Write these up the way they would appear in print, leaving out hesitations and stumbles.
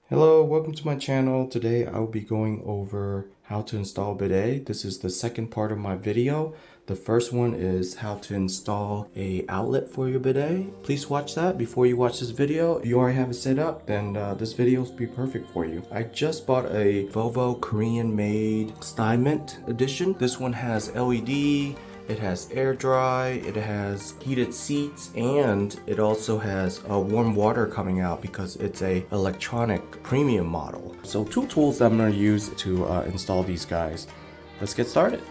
Hello, welcome to my channel. Today I will be going over how to install a bidet. This is the second part of my video. The first one is how to install a outlet for your bidet. Please watch that before you watch this video. If you already have it set up, then this video will be perfect for you. I just bought a Volvo Korean made Stymint edition. This one has LED. It has air dry, it has heated seats, and it also has warm water coming out because it's a electronic premium model. So two tools that I'm going to use to install these guys. Let's get started.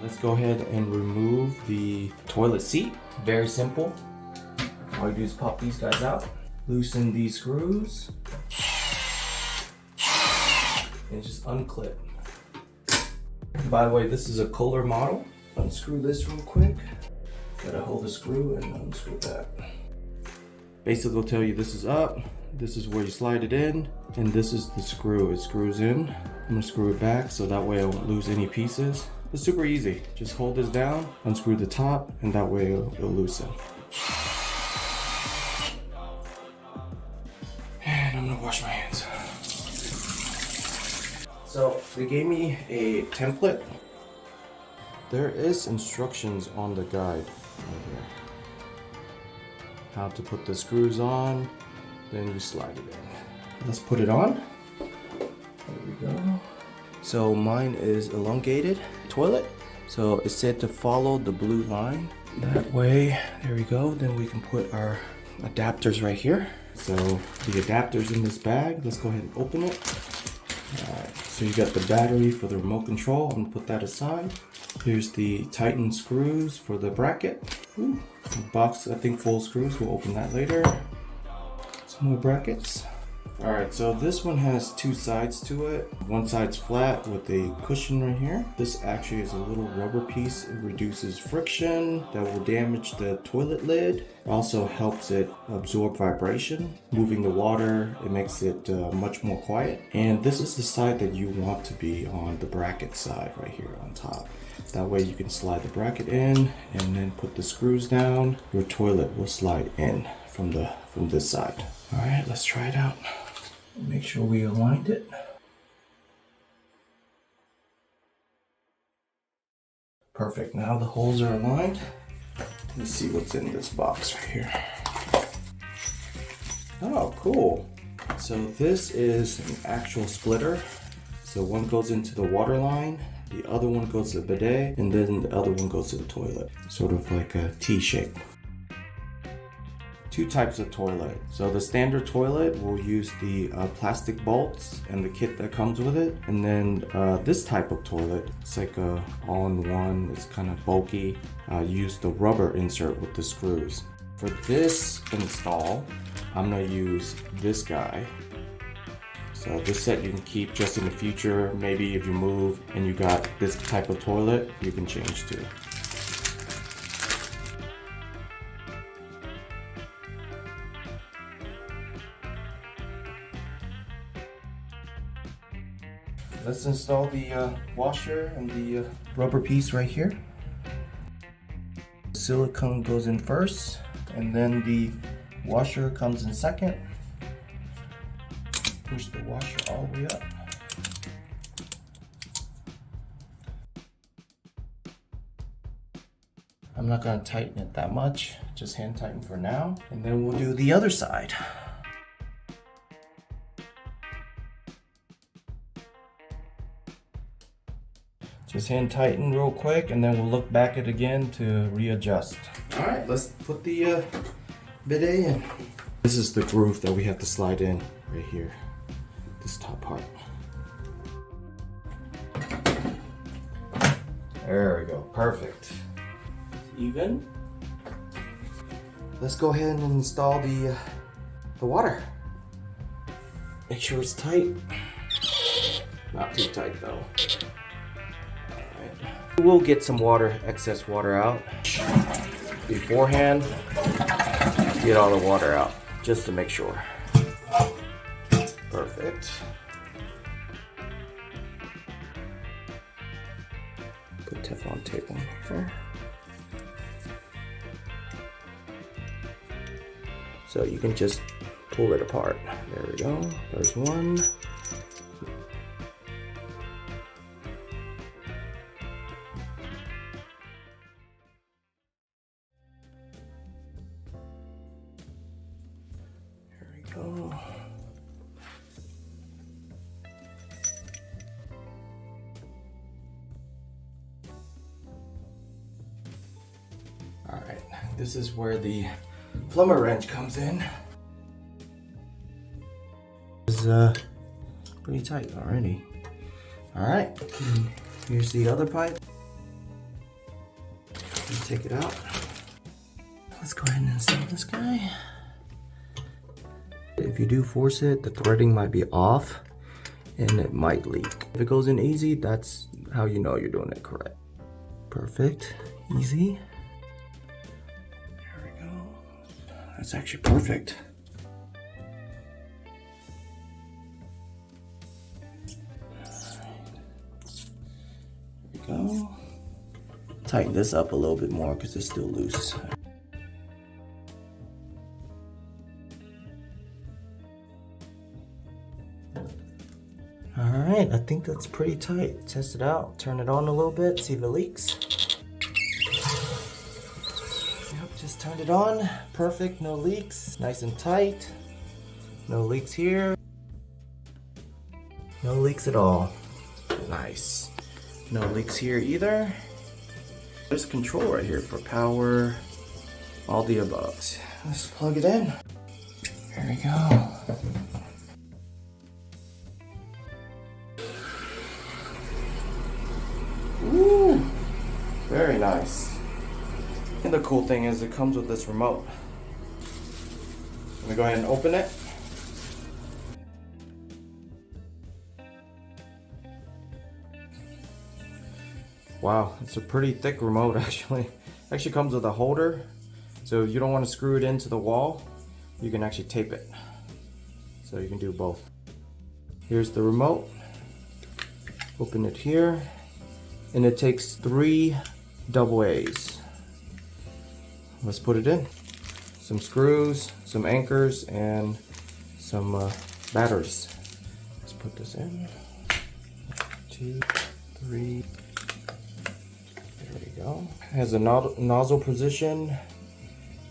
Let's go ahead and remove the toilet seat. Very simple. All you do is pop these guys out, loosen these screws, and just unclip. By the way, this is a Kohler model. Unscrew this real quick. Gotta hold the screw and unscrew that. Basically, will tell you this is up, this is where you slide it in, and this is the screw. It screws in. I'm gonna screw it back so that way I won't lose any pieces. It's super easy. Just hold this down, unscrew the top, and that way it'll loosen. And I'm gonna wash my hands. So they gave me a template. There is instructions on the guide right here. How to put the screws on, then you slide it in. Let's put it on. There we go. So mine is elongated toilet. So it said to follow the blue line. That way, there we go. Then we can put our adapters right here. So the adapter's in this bag. Let's go ahead and open it. Alright, so you got the battery for the remote control. I'm gonna put that aside. Here's the Titan screws for the bracket. Ooh, the box, I think full screws. We'll open that later. Some more brackets. Alright, so this one has two sides to it. One side's flat with a cushion right here. This actually is a little rubber piece. It reduces friction that will damage the toilet lid. It also helps it absorb vibration. Moving the water, it makes it much more quiet. And this is the side that you want to be on, the bracket side right here on top. That way you can slide the bracket in and then put the screws down. Your toilet will slide in from this side. Alright, let's try it out. Make sure we aligned it. Perfect. Now the holes are aligned. Let's see what's in this box right here. Oh, cool. So this is an actual splitter. So one goes into the water line, the other one goes to the bidet, and then the other one goes to the toilet. Sort of like a T shape. Two types of toilet. So the standard toilet will use the plastic bolts and the kit that comes with it. And then this type of toilet, it's like a all-in-one, it's kind of bulky. Use the rubber insert with the screws. For this install, I'm gonna use this guy. So this set you can keep just in the future. Maybe if you move and you got this type of toilet, you can change to. Let's install the washer and the rubber piece right here. Silicone goes in first, and then the washer comes in second. Push the washer all the way up. I'm not going to tighten it that much, just hand tighten for now, and then we'll do the other side. Just hand tighten real quick, and then we'll look back at it again to readjust. All right, let's put the bidet in. This is the groove that we have to slide in right here, this top part. There we go, perfect. Even. Let's go ahead and install the water. Make sure it's tight. Not too tight though. We'll get some water, excess water out. Beforehand, get all the water out, just to make sure. Perfect. Put Teflon tape on here. So you can just pull it apart. There we go. There's one. There we go. All right, this is where the plumber wrench comes in. It's pretty tight already. All right, here's the other pipe. Let's take it out. Let's go ahead and install this guy. If you do force it, the threading might be off and it might leak. If it goes in easy, that's how you know you're doing it correct. Perfect, easy. There we go. That's actually perfect. There we go. Tighten this up a little bit more because it's still loose. Alright, I think that's pretty tight. Test it out, turn it on a little bit, see if it leaks. Yep, just turned it on. Perfect, no leaks. Nice and tight. No leaks here. No leaks at all. Nice. No leaks here either. There's control right here for power, all the above. Let's plug it in. There we go. Ooh, very nice. And the cool thing is it comes with this remote. Let me go ahead and open it. Wow, it's a pretty thick remote actually. Actually comes with a holder, so if you don't want to screw it into the wall, you can actually tape it. So you can do both. Here's the remote. Open it here. And it takes 3 AA's. Let's put it in. Some screws, some anchors, and some batteries. Let's put this in. 2, 3. There we go. It has a nozzle position,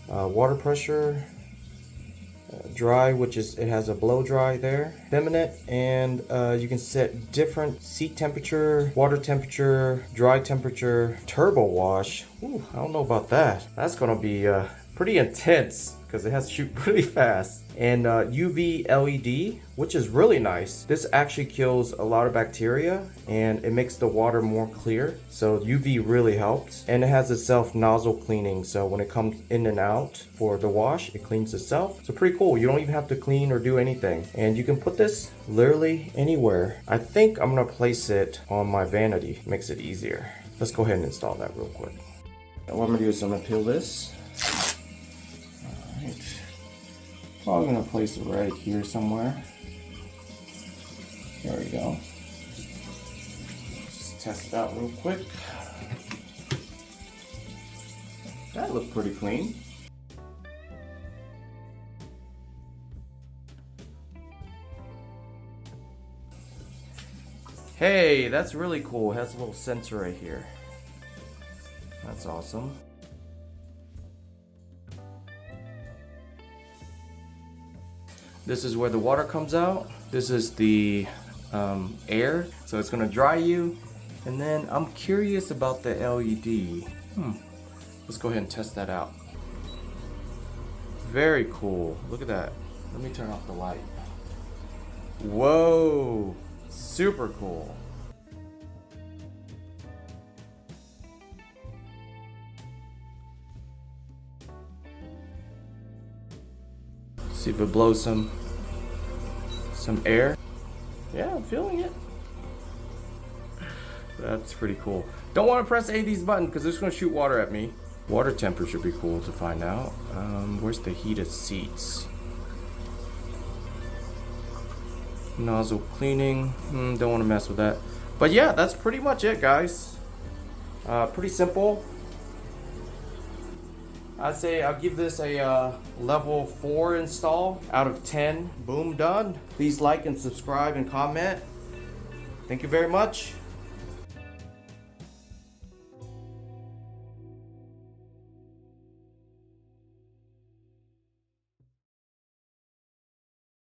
water pressure, dry, which is, it has a blow dry there, feminine, and you can set different seat temperature, water temperature, dry temperature, turbo wash. Ooh, I don't know about that. That's gonna be pretty intense because it has to shoot pretty fast. And UV LED, which is really nice. This actually kills a lot of bacteria and it makes the water more clear. So UV really helps. And it has a self nozzle cleaning. So when it comes in and out for the wash, it cleans itself. So pretty cool. You don't even have to clean or do anything. And you can put this literally anywhere. I think I'm gonna place it on my vanity. Makes it easier. Let's go ahead and install that real quick. And what I'm gonna do is I'm gonna peel this. I'm gonna place it right here somewhere. There we go. Just test it out real quick. That looked pretty clean. Hey, that's really cool. It has a little sensor right here. That's awesome. This is where the water comes out. This is the air, so it's gonna dry you. And then I'm curious about the LED. Let's go ahead and test that out. Very cool. Look at that. Let me turn off the light. Whoa, super cool. See if it blows some air. Yeah, I'm feeling it. That's pretty cool. Don't want to press any of these buttons because it's going to shoot water at me. Water temperature would be cool to find out. Where's the heated seats? Nozzle cleaning. Don't want to mess with that. But yeah, that's pretty much it, guys. Pretty simple. I'd say I'll give this a level 4 install out of 10. Boom, done. Please like and subscribe and comment. Thank you very much.